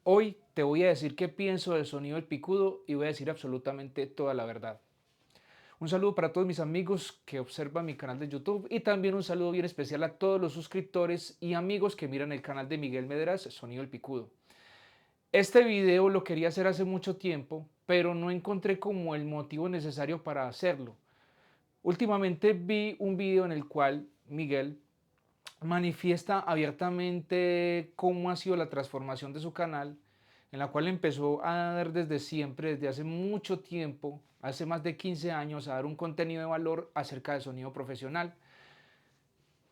Hoy te voy a decir qué pienso del sonido del picudo y voy a decir absolutamente toda la verdad. Un saludo para todos mis amigos que observan mi canal de YouTube y también un saludo bien especial a todos los suscriptores y amigos que miran el canal de Miguel Medras, Sonido del Picudo. Este video lo quería hacer hace mucho tiempo, pero no encontré como el motivo necesario para hacerlo. Últimamente vi un video en el cual Miguel manifiesta abiertamente cómo ha sido la transformación de su canal, en la cual empezó a dar desde siempre, desde hace mucho tiempo, hace más de 15 años, a dar un contenido de valor acerca del sonido profesional.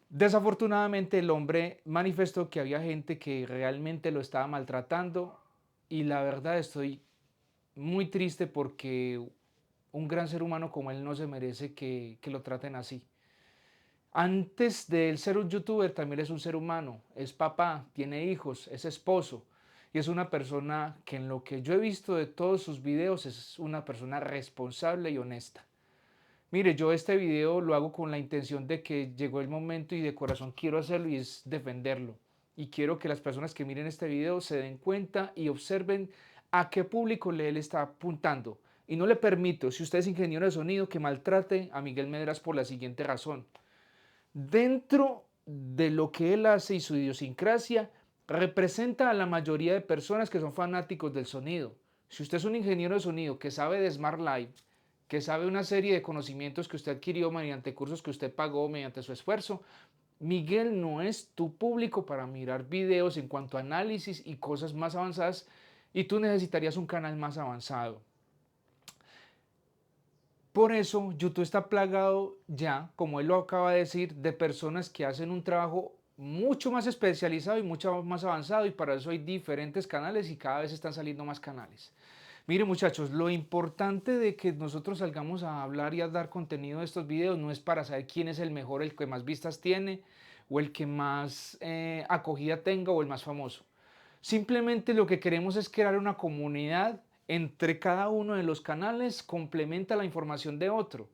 Desafortunadamente el hombre manifestó que había gente que realmente lo estaba maltratando y la verdad estoy muy triste porque un gran ser humano como él no se merece que lo traten así. Antes de él ser un youtuber, también es un ser humano, es papá, tiene hijos, es esposo y es una persona que en lo que yo he visto de todos sus videos es una persona responsable y honesta. Mire, yo este video lo hago con la intención de que llegó el momento y de corazón quiero hacerlo y es defenderlo. Y quiero que las personas que miren este video se den cuenta y observen a qué público él está apuntando. Y no le permito, si usted es ingeniero de sonido, que maltrate a Miguel Medras por la siguiente razón. Dentro de lo que él hace y su idiosincrasia, representa a la mayoría de personas que son fanáticos del sonido. Si usted es un ingeniero de sonido que sabe de Smart Live, que sabe una serie de conocimientos que usted adquirió mediante cursos que usted pagó mediante su esfuerzo, Miguel no es tu público para mirar videos en cuanto a análisis y cosas más avanzadas y tú necesitarías un canal más avanzado. Por eso YouTube está plagado ya, como él lo acaba de decir, de personas que hacen un trabajo mucho más especializado y mucho más avanzado y para eso hay diferentes canales y cada vez están saliendo más canales. Miren muchachos, lo importante de que nosotros salgamos a hablar y a dar contenido de estos videos no es para saber quién es el mejor, el que más vistas tiene o el que más acogida tenga o el más famoso. Simplemente lo que queremos es crear una comunidad entre cada uno de los canales, complementa la información de otro.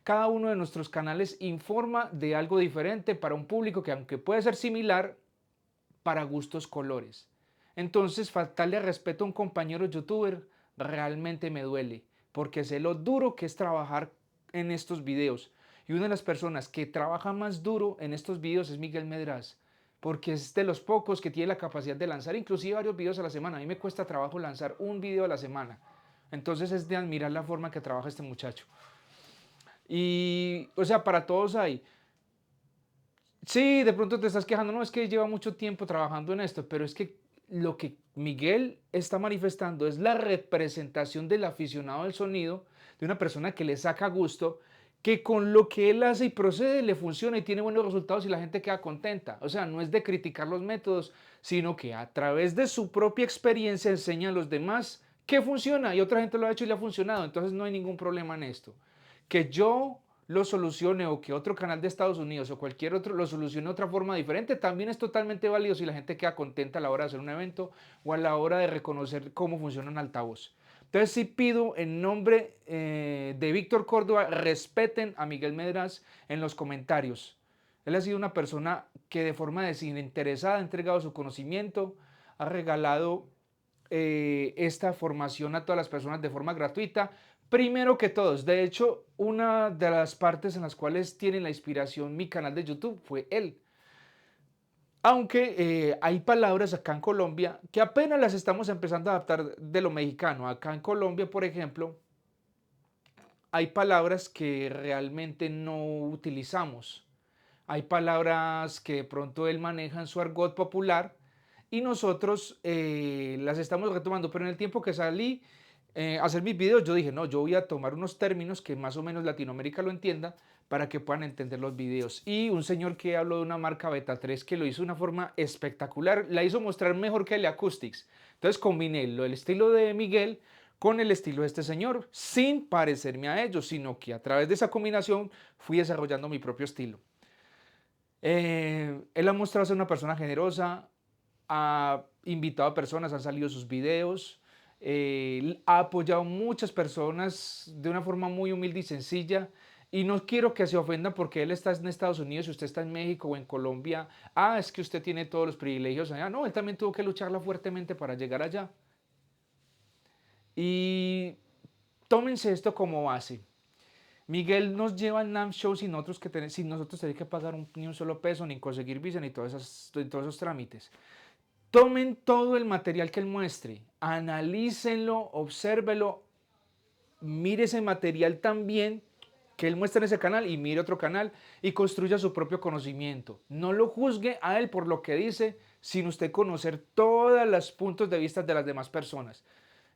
Cada uno de nuestros canales informa de algo diferente para un público que aunque puede ser similar, para gustos colores. Entonces, faltarle respeto a un compañero youtuber realmente me duele, porque sé lo duro que es trabajar en estos videos. Y una de las personas que trabaja más duro en estos videos es Miguel Medras, porque es de los pocos que tiene la capacidad de lanzar inclusive varios videos a la semana. A mí me cuesta trabajo lanzar un video a la semana. Entonces es de admirar la forma que trabaja este muchacho. Y, o sea, para todos hay. Sí, de pronto te estás quejando, no, es que lleva mucho tiempo trabajando en esto, pero es que lo que Miguel está manifestando es la representación del aficionado del sonido, de una persona que le saca gusto, que con lo que él hace y procede le funciona y tiene buenos resultados y la gente queda contenta. O sea, no es de criticar los métodos, sino que a través de su propia experiencia enseña a los demás que funciona y otra gente lo ha hecho y le ha funcionado. Entonces no hay ningún problema en esto. Que yo lo solucione o que otro canal de Estados Unidos o cualquier otro lo solucione de otra forma diferente, también es totalmente válido si la gente queda contenta a la hora de hacer un evento o a la hora de reconocer cómo funciona un altavoz. Entonces sí pido en nombre de Víctor Córdoba, respeten a Miguel Medras en los comentarios. Él ha sido una persona que de forma desinteresada ha entregado su conocimiento, ha regalado esta formación a todas las personas de forma gratuita. Primero que todos, de hecho, una de las partes en las cuales tiene la inspiración mi canal de YouTube fue él. Aunque hay palabras acá en Colombia que apenas las estamos empezando a adaptar de lo mexicano. Acá en Colombia, por ejemplo, hay palabras que realmente no utilizamos. Hay palabras que de pronto él maneja en su argot popular y nosotros las estamos retomando, pero en el tiempo que salí a hacer mis videos, yo dije, no, yo voy a tomar unos términos que más o menos Latinoamérica lo entienda para que puedan entender los videos. Y un señor que habló de una marca Beta 3 que lo hizo de una forma espectacular, la hizo mostrar mejor que el Acoustics. Entonces combiné el estilo de Miguel con el estilo de este señor, sin parecerme a ellos, sino que a través de esa combinación fui desarrollando mi propio estilo. Él ha mostrado ser una persona generosa, ha invitado a personas, han salido sus videos, ha apoyado a muchas personas de una forma muy humilde y sencilla. Y no quiero que se ofenda porque él está en Estados Unidos y usted está en México o en Colombia. Ah, es que usted tiene todos los privilegios allá. No, él también tuvo que lucharla fuertemente para llegar allá. Y tómense esto como base. Miguel nos lleva al NAM Show sin nosotros tener que pagar ni un solo peso, ni conseguir visa, ni todos esos trámites. Tomen todo el material que él muestre, analícenlo, obsérvelo, mire ese material también que él muestra en ese canal y mire otro canal y construya su propio conocimiento. No lo juzgue a él por lo que dice sin usted conocer todos los puntos de vista de las demás personas.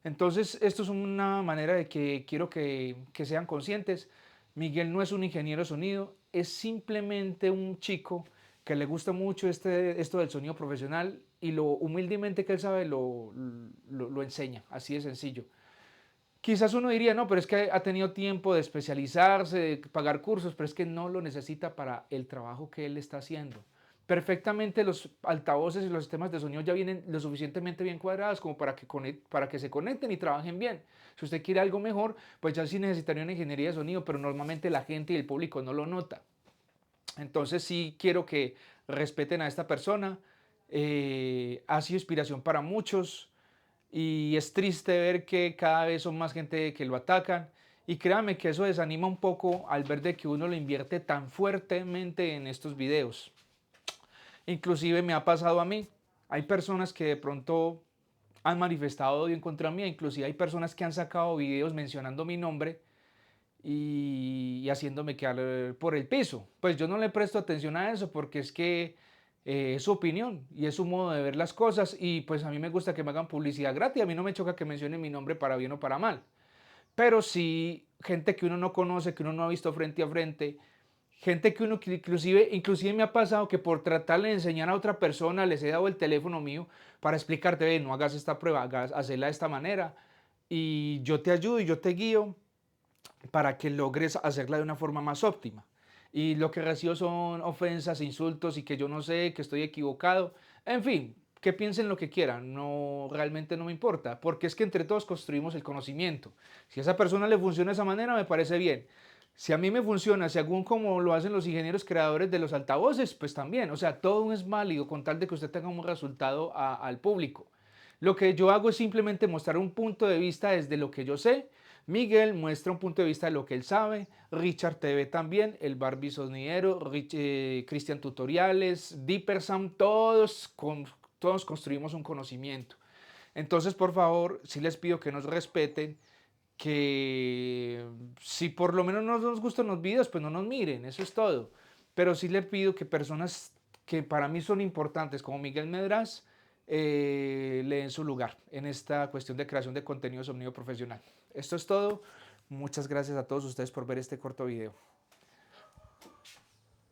Entonces, esto es una manera de que quiero que sean conscientes. Miguel no es un ingeniero de sonido, es simplemente un chico que le gusta mucho esto del sonido profesional y lo humildemente que él sabe lo enseña, así de sencillo. Quizás uno diría, no, pero es que ha tenido tiempo de especializarse, de pagar cursos, pero es que no lo necesita para el trabajo que él está haciendo. Perfectamente los altavoces y los sistemas de sonido ya vienen lo suficientemente bien cuadrados como para que se conecten y trabajen bien. Si usted quiere algo mejor, pues ya sí necesitaría una ingeniería de sonido, pero normalmente la gente y el público no lo nota. Entonces sí quiero que respeten a esta persona. Ha sido inspiración para muchos y es triste ver que cada vez son más gente que lo atacan. Y créanme que eso desanima un poco al ver de que uno lo invierte tan fuertemente en estos videos. Inclusive me ha pasado a mí. Hay personas que de pronto han manifestado odio en contra mía. Inclusive hay personas que han sacado videos mencionando mi nombre y haciéndome quedar por el piso. Pues yo no le presto atención a eso porque es que es su opinión y es su modo de ver las cosas y pues a mí me gusta que me hagan publicidad gratis. A mí no me choca que mencionen mi nombre para bien o para mal. Pero sí, gente que uno no conoce, que uno no ha visto frente a frente, gente que uno inclusive me ha pasado que por tratarle de enseñar a otra persona les he dado el teléfono mío para explicarte, ve, no hagas esta prueba, hazla de esta manera y yo te ayudo y yo te guío para que logres hacerla de una forma más óptima. Y lo que recibo son ofensas, insultos y que yo no sé, que estoy equivocado. En fin, que piensen lo que quieran, no realmente no me importa, porque es que entre todos construimos el conocimiento. Si a esa persona le funciona de esa manera, me parece bien. Si a mí me funciona, según como lo hacen los ingenieros creadores de los altavoces, pues también. O sea, todo es válido con tal de que usted tenga un resultado al público. Lo que yo hago es simplemente mostrar un punto de vista desde lo que yo sé. Miguel muestra un punto de vista de lo que él sabe. Richard TV también, el Barbie Sonidero, Cristian Tutoriales, Dippersam, todos construimos un conocimiento. Entonces, por favor, sí les pido que nos respeten, que si por lo menos no nos gustan los videos, pues no nos miren, eso es todo. Pero sí les pido que personas que para mí son importantes, como Miguel Medraz, le den su lugar en esta cuestión de creación de contenido de sonido profesional. Esto es todo. Muchas gracias a todos ustedes por ver este corto video.